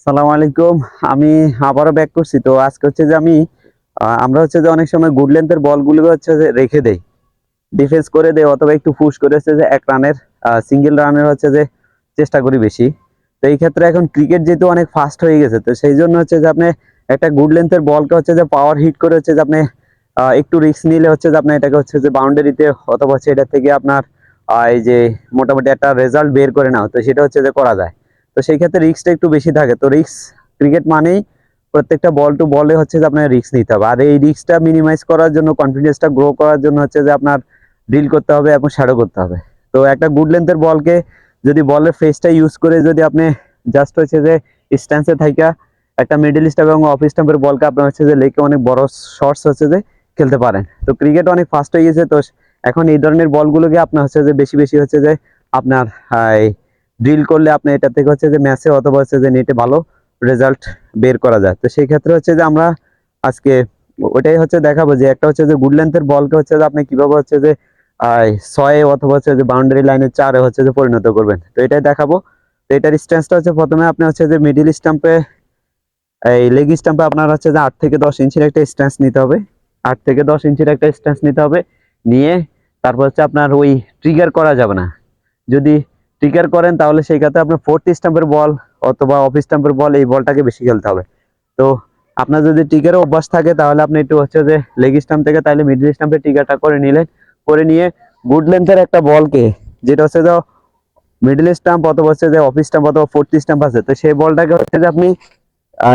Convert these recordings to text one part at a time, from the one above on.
সালাম আলাইকুম। আমি আবারও ব্যাক করছি। তো আজকে হচ্ছে যে আমরা হচ্ছে যে অনেক সময় গুড লেন্থের বলগুলো হচ্ছে যে রেখে দেই, ডিফেন্স করে দেই অথবা একটু পুশ করে হচ্ছে যে এক রানের সিঙ্গেল রানের হচ্ছে যে চেষ্টা করি বেশি। তো এই ক্ষেত্রে এখন ক্রিকেট যেহেতু অনেক ফাস্ট হয়ে গেছে, তো সেই জন্য হচ্ছে যে আপনি একটা গুড লেন্থের বলকে হচ্ছে যে পাওয়ার হিট করে হচ্ছে যে আপনি একটু রিস্ক নিলে হচ্ছে যে আপনি এটাকে হচ্ছে যে বাউন্ডারিতে অথবা হচ্ছে এটা থেকে আপনার এই যে মোটামুটি একটা রেজাল্ট বের করে নাও, তো সেটা হচ্ছে যে করা যায়। তো সেই ক্ষেত্রে রিস্কটা একটু বেশি থাকে। তো রিস্ক ক্রিকেট মানেই প্রত্যেকটা বল টু বলে হচ্ছে যে আপনার রিস্ক নিতে হবে, আর এই রিস্কটা মিনিমাইজ করার জন্য, কনফিডেন্সটা গ্রো করার জন্য হচ্ছে যে আপনার ড্রিল করতে হবে এবং শ্যাডো করতে হবে। তো একটা গুড লেন্থের বলকে যদি বলের ফেসটা ইউজ করে যদি আপনি জাস্ট হচ্ছে যে স্ট্যান্সে থাইকা একটা মিডল স্টাম্প এবং অফ স্টাম্পের বলকে আপনার হচ্ছে যে লেকে অনেক বড় শর্টস হচ্ছে যে খেলতে পারেন। তো ক্রিকেট অনেক ফাস্ট হয়ে গেছে, তো এখন এই ধরনের বলগুলোকে আপনার হচ্ছে যে বেশি বেশি হচ্ছে যে আপনার ড্রিল করলে আপনি এটা থেকে হচ্ছে যে ম্যাচে অথবা হচ্ছে যে নেটে ভালো রেজাল্ট বের করা যায়। তো সেই ক্ষেত্রে হচ্ছে যে আমরা আজকে ওটাই হচ্ছে দেখাবো যে একটা হচ্ছে যে গুড লেন্থের বলকে হচ্ছে যে আপনি কিভাবে হচ্ছে যে ছয়ে অথবা হচ্ছে যে বাউন্ডারি লাইনে চারে হচ্ছে যে পরিণত করবেন, তো এটাই দেখাবো। তো এটার স্ট্যান্সটা হচ্ছে প্রথমে আপনি হচ্ছে যে মিডিল স্টাম্পে, এই লেগ স্টাম্পে আপনার হচ্ছে যে 8 থেকে 10 ইঞ্চির একটা স্ট্যান্স নিতে হবে। 8 থেকে 10 ইঞ্চির একটা স্ট্যান্স নিতে হবে, নিয়ে তারপর হচ্ছে আপনার ওই ট্রিগার করা যাবে না। যদি ট্রিগার করেন তাহলে সেই ক্ষেত্রে আপনার ফোর্থ স্টাম্পের বল অথবা অফ স্টাম্পের বল, এই বলটাকে বেশি খেলতে হবে। তো আপনার যদি ট্রিগারের অভ্যাস থাকে তাহলে আপনি একটু হচ্ছে যে লেগ স্টাম্প থেকে তাহলে মিডল স্টাম্পে ট্রিগারটা করে নিলেন, করে নিয়ে গুড লেন্থের একটা বলকে, যেটা হচ্ছে যে মিডল স্টাম্প অথবা হচ্ছে যে অফ স্টাম্প অথবা ফোর্থ স্টাম্প আছে, তো সেই বলটাকে হচ্ছে যে আপনি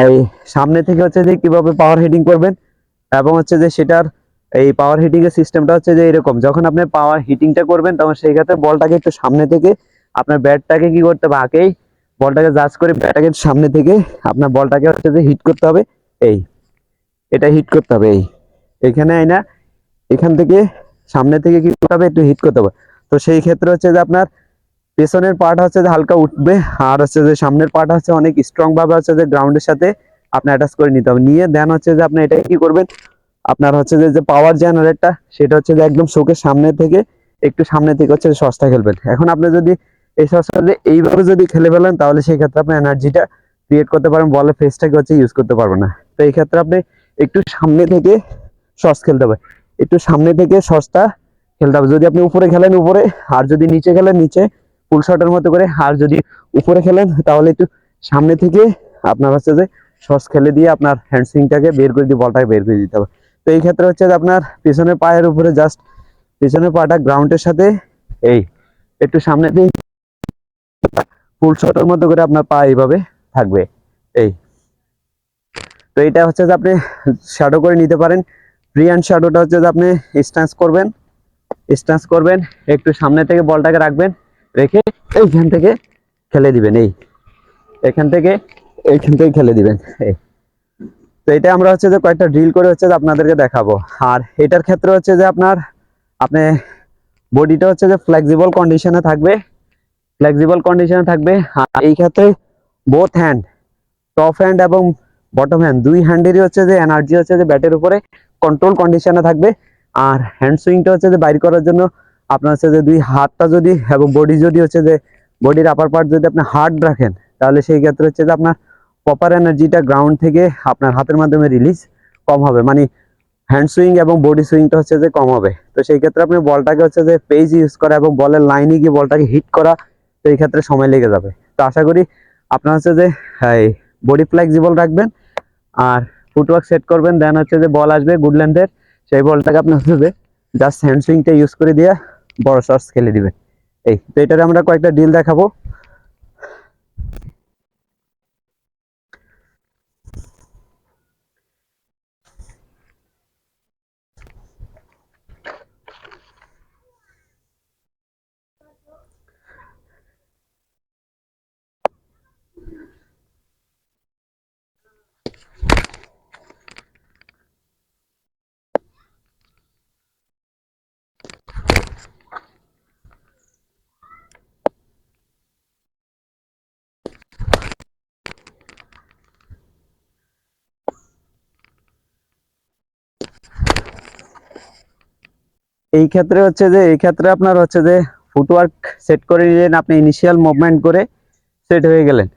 এই সামনে থেকে হচ্ছে যে কিভাবে পাওয়ার হিটিং করবেন, এবং হচ্ছে যে সেটার এই পাওয়ার হিটিং এর সিস্টেমটা হচ্ছে যে এরকম, যখন আপনি পাওয়ার হিটিংটা করবেন তখন সেই ক্ষেত্রে বলটাকে একটু সামনে থেকে আপনার ব্যাটটাকে কি করতে হবে, আগেই বলটাকে জাজ করে ব্যাটটাকে সামনে থেকে আপনার বলটাকে হচ্ছে যে হিট করতে হবে। এই এটা হিট করতে হবে, এখানে আইনা এখান থেকে সামনে থেকে কি করতে হবে, একটু হিট করতে হবে। তো সেই ক্ষেত্রে হচ্ছে যে আপনার পেছনের পার্ট হচ্ছে যে হালকা উঠবে, আর হচ্ছে যে সামনের পার্ট হচ্ছে অনেক স্ট্রং ভাবে হচ্ছে যে গ্রাউন্ডের সাথে আপনি অ্যাটাচ করে নিতে হবে। নিয়ে দেন হচ্ছে যে আপনি এটা কি করবেন, আপনার হচ্ছে যে পাওয়ার জেনারেটরটা সেটা হচ্ছে যে একদম শোকের সামনে থেকে একটু সামনে থেকে হচ্ছে সস্তা খেলবেন। এখন আপনি যদি এই সস্তা এইভাবে যদি খেলে ফেলেন তাহলে সেই ক্ষেত্রে আপনি এনার্জিটা ক্রিয়েট করতে পারেন, বলের ফেসটাকে হচ্ছে ইউজ করতে পারবেন না। তো এই ক্ষেত্রে আপনি একটু সামনে থেকে সস খেলতে হবে, একটু সামনে থেকে সসটা খেলতে হবে। যদি আপনি উপরে খেলেন উপরে, আর যদি নিচে খেলেন নিচে ফুল শটের মতো করে, আর যদি উপরে খেলেন তাহলে একটু সামনে থেকে আপনার হচ্ছে যে শর্টস খেলে দিয়ে আপনার হ্যান্ড সুইংটাকে বের করে দিয়ে বলটাকে বের করে দিতে হবে। তো এই ক্ষেত্রে হচ্ছে যে আপনার পিছনের পায়ের উপরে জাস্ট পিছনের পাটা গ্রাউন্ডের সাথে এই একটু সামনে দিয়ে ফুল শটের মতো করে আপনার পা এইভাবে থাকবে। এই তো এটা হচ্ছে যে আপনি শ্যাডো করে নিতে পারেন। ফ্রি হ্যান্ড শ্যাডোটা হচ্ছে যে আপনি স্ট্যান্স করবেন, স্ট্যান্স করবেন, একটু সামনে থেকে বলটাকে রাখবেন, রেখে এইখান থেকে খেলে দিবেন, এইখান থেকে খেলে দিবেন। এই তো এটা আমরা হচ্ছে যে কয়েকটা ড্রিল করে হচ্ছে যে আপনাদেরকে দেখাবো। আর এটার ক্ষেত্রে হচ্ছে যে আপনি বডিটা হচ্ছে যে ফ্লেক্সিবল কন্ডিশনে থাকবে, ফ্লেক্সিবল কন্ডিশনে থাকবে। আর এই ক্ষেত্রে বোথ হ্যান্ড, টপ হ্যান্ড এবং বটম হ্যান্ড, দুই হ্যান্ডেরই হচ্ছে যে এনার্জি হচ্ছে যে ব্যাটের উপরে কন্ট্রোল কন্ডিশনে থাকবে। আর হ্যান্ড সুইংটা হচ্ছে যে বাইর করার জন্য আপনার হচ্ছে যে দুই হাতটা যদি এবং বডি যদি হচ্ছে যে বডির আপার পার্ট যদি আপনি হার্ড রাখেন তাহলে সেই ক্ষেত্রে হচ্ছে যে আপনার প্রপার এনার্জিটা গ্রাউন্ড থেকে আপনার হাতের মাধ্যমে রিলিজ কম হবে, মানে হ্যান্ড সুইং এবং বডি সুইংটা হচ্ছে যে কম হবে। তো সেই ক্ষেত্রে আপনি বলটাকে হচ্ছে যে পেজ ইউজ করা এবং বলের লাইনে গিয়ে বলটাকে হিট করা, তো এই ক্ষেত্রে সময় লেগে যাবে। তো আশা করি আপনার হচ্ছে যে বডি ফ্লেক্সিবল রাখবেন আর ফুটওয়ার্ক সেট করবেন, দেন হচ্ছে যে বল আসবে গুড লেন্থের, সেই বলটাকে আপনি হচ্ছে যে জাস্ট হ্যান্ড সুইংটা ইউজ করে দিয়ে বড় শটস খেলে দিবেন। এই তো এটারে আমরা কয়েকটা ডিল দেখাবো। এই ক্ষেত্রে আপনার হচ্ছে যে ফুটওয়ার্ক সেট করে নিলেন, আপনি ইনিশিয়াল মুভমেন্ট করে সেট হয়ে গেলেন।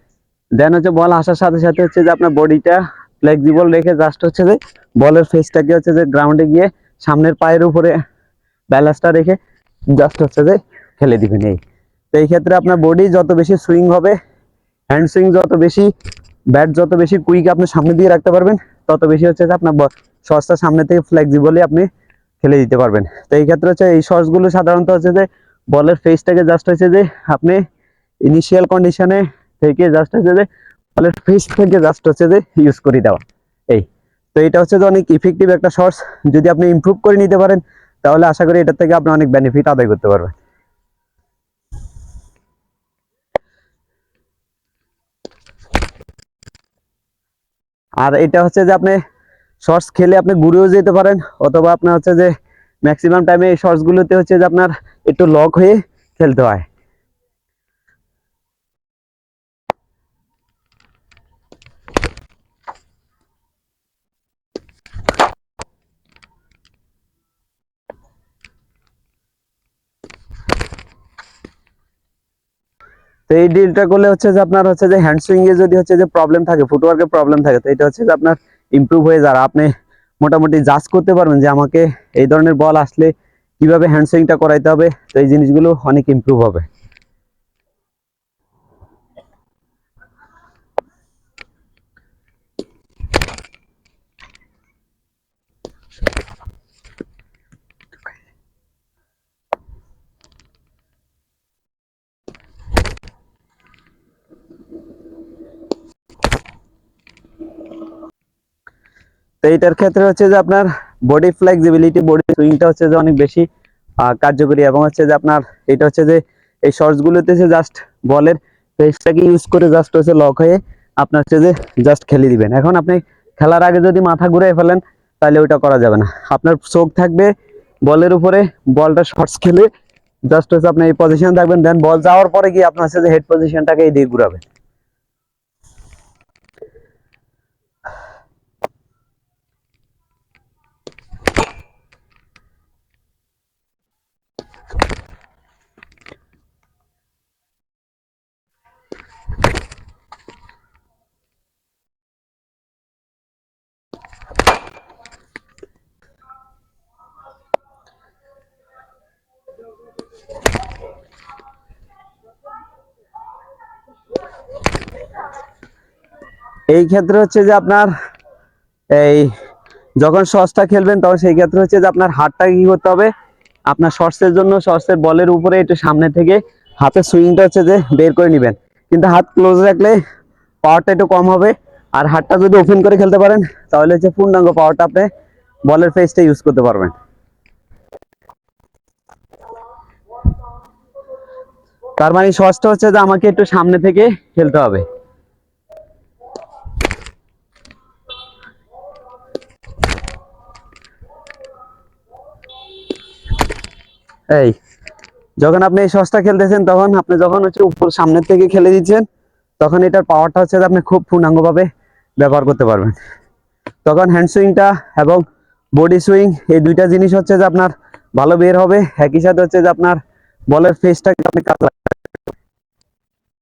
দেন হচ্ছে বল আসার সাথে সাথে হচ্ছে যে আপনার বডিটা ফ্লেক্সিবল রেখে জাস্ট হচ্ছে যে বলের ফেসটাকে হচ্ছে যে গ্রাউন্ডে গিয়ে সামনের পায়ের উপরে ব্যালেন্সটা রেখে জাস্ট হচ্ছে যে খেলে দিবেন। এই তো এই ক্ষেত্রে আপনার বডি যত বেশি সুইং হবে, হ্যান্ড সুইং যত বেশি, ব্যাট যত বেশি কুইক আপনি সামনে দিয়ে রাখতে পারবেন, তত বেশি হচ্ছে যে আপনার শটটা সামনে থেকে ফ্লেক্সিবলি আপনি খেলে দিতে পারবেন। তো এই ক্ষেত্রে হচ্ছে এই শটসগুলো সাধারণত হচ্ছে যে বলের ফেসটাকে জাস্ট হচ্ছে যে আপনি ইনিশিয়াল কন্ডিশনে থেকে জাস্ট হচ্ছে যে বলের ফেস থেকে জাস্ট হচ্ছে যে ইউজ করে দেওয়া। এই তো এটা হচ্ছে যে অনেক ইফেক্টিভ একটা শটস। যদি আপনি ইমপ্রুভ করে নিতে পারেন তাহলে আশা করি এটার থেকে আপনি অনেক বেনিফিট আদায় করতে পারবেন। আর এটা হচ্ছে যে আপনি শর্টস খেলে আপনি ঘুরেও যেতে পারেন, অথবা আপনার হচ্ছে যে ম্যাক্সিমাম টাইমে এই শর্টস গুলোতে হচ্ছে যে আপনার একটু লক হয়ে খেলতে হয়। তো এই ডিলটা করলে হচ্ছে যে আপনার হচ্ছে যে হ্যান্ড সুইং এ যদি হচ্ছে যে প্রবলেম থাকে, ফুটওয়ার্কের প্রবলেম থাকে, তো এটা হচ্ছে যে আপনার ইমপ্রুভ হয়ে যারা আপনি মোটামুটি জাজ করতে পারবেন যে আমাকে এই ধরনের বল আসলে কিভাবে হ্যান্ড সুইংটা করাইতে হবে। তো এই জিনিসগুলো অনেক ইমপ্রুভ হবে। তো এইটার ক্ষেত্রে হচ্ছে যে আপনার বডি ফ্লেক্সিবিলিটি, বডি সুইংটা হচ্ছে যে অনেক বেশি কার্যকরী, এবং হচ্ছে যে আপনার এটা হচ্ছে যে এই শর্টস গুলোতে জাস্ট বলের ফেসটাকে ইউজ করে জাস্ট হচ্ছে লক হয়ে আপনার হচ্ছে যে জাস্ট খেলে দিবেন। এখন আপনি খেলার আগে যদি মাথা ঘুরে ফেলেন তাহলে ওইটা করা যাবে না। আপনার চোখ থাকবে বলের উপরে, বলটা শর্টস খেলে জাস্ট হচ্ছে আপনি এই পজিশন থাকবেন, দেন বল যাওয়ার পরে গিয়ে আপনার হচ্ছে যে হেড পজিশনটাকে এই দিকে ঘুরাবেন। এই ক্ষেত্রে হচ্ছে যে আপনার এই যখন শর্টসটা খেলবেন তখন সেই ক্ষেত্রে হচ্ছে যে আপনার হাতটাকে কি করতে হবে, আপনার শর্টসের জন্য শর্টসের বলের উপরে একটু সামনে থেকে হাতের সুইংটা হচ্ছে যে বের করে নেবেন, কিন্তু হাত ক্লোজ রাখলে পাওয়ারটা একটু কম হবে। আর হাতটা যদি ওপেন করে খেলতে পারেন তাহলে হচ্ছে পূর্ণাঙ্গ পাওয়ারটা আপনি বলের ফেসটা ইউজ করতে পারবেন। তার মানে শর্টসটা হচ্ছে যে আমাকে একটু সামনে থেকে খেলতে হবে। এই যখন আপনি এই শটটা খেলতেছেন তখন আপনি যখন হচ্ছে উপর সামনের থেকে খেলে দিচ্ছেন তখন এটার পাওয়ারটা হচ্ছে যে আপনি খুব পূর্ণাঙ্গভাবে ব্যবহার করতে পারবেন। তখন হ্যান্ড সুইংটা এবং বডি সুইং এই দুইটা জিনিস হচ্ছে যে আপনার ভালো বের হবে, একই সাথে হচ্ছে যে আপনার বলের ফেসটাকে আপনি কাজে লাগাবেন।